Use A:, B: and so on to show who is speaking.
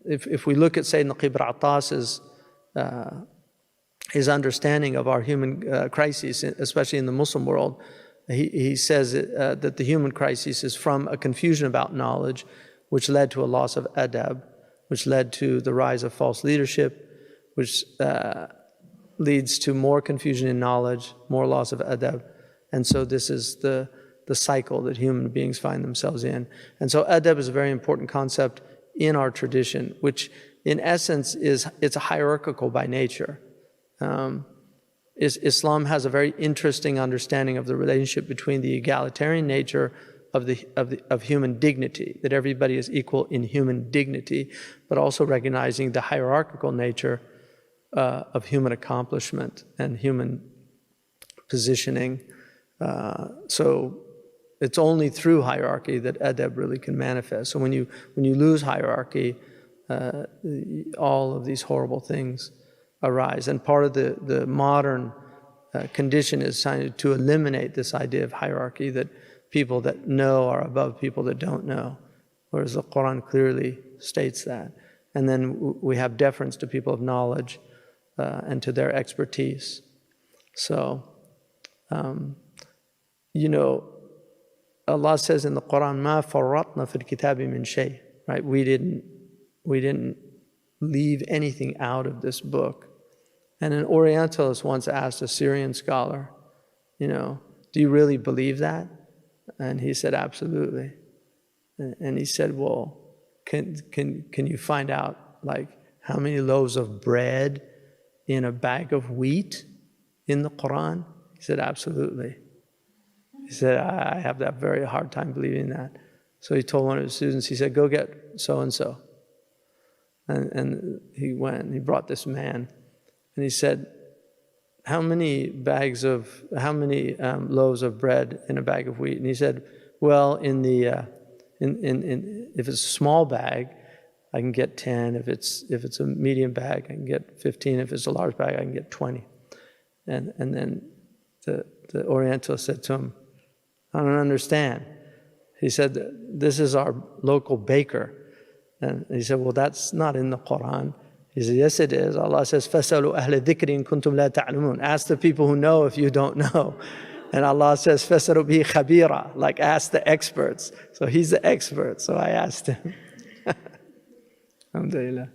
A: if we look at Sayyidina Qibr Attas's his understanding of our human crises, especially in the Muslim world, he says that the human crisis is from a confusion about knowledge, which led to a loss of adab, which led to the rise of false leadership, which leads to more confusion in knowledge, more loss of adab. And so this is the cycle that human beings find themselves in. And so adab is a very important concept in our tradition, which in essence it's a hierarchical by nature. Islam has a very interesting understanding of the relationship between the egalitarian nature of human dignity, that everybody is equal in human dignity, but also recognizing the hierarchical nature of human accomplishment and human positioning. So it's only through hierarchy that adab really can manifest. So when you lose hierarchy, all of these horrible things arise. And part of the modern condition is trying to eliminate this idea of hierarchy, that people that know are above people that don't know, whereas the Quran clearly states that. And then we have deference to people of knowledge and to their expertise. So, Allah says in the Quran, "Ma farratna fil kitabi min shay." Right? We didn't leave anything out of this book. And an Orientalist once asked a Syrian scholar, do you really believe that? And he said, absolutely. And he said, well, can you find out how many loaves of bread in a bag of wheat in the Quran? He said, absolutely. He said, I have that very hard time believing that. So he told one of his students, he said, go get so-and-so. And he went and he brought this man. And he said, how many loaves of bread in a bag of wheat? And he said, well, if it's a small bag, I can get 10. If it's a medium bag, I can get 15. If it's a large bag, I can get 20. And then the Orientalist said to him, I don't understand. He said, this is our local baker. And he said, well, that's not in the Quran. He said, yes, it is. Allah says, فَاسْأَلُوا أَهْلَ ذِكْرٍ إِن كُنتُمْ لَا تَعْلَمُونَ. Ask the people who know if you don't know. And Allah says, فَاسْأَلُوا بِهِ خَبِيرًا. Ask the experts. So he's the expert. So I asked him. Alhamdulillah.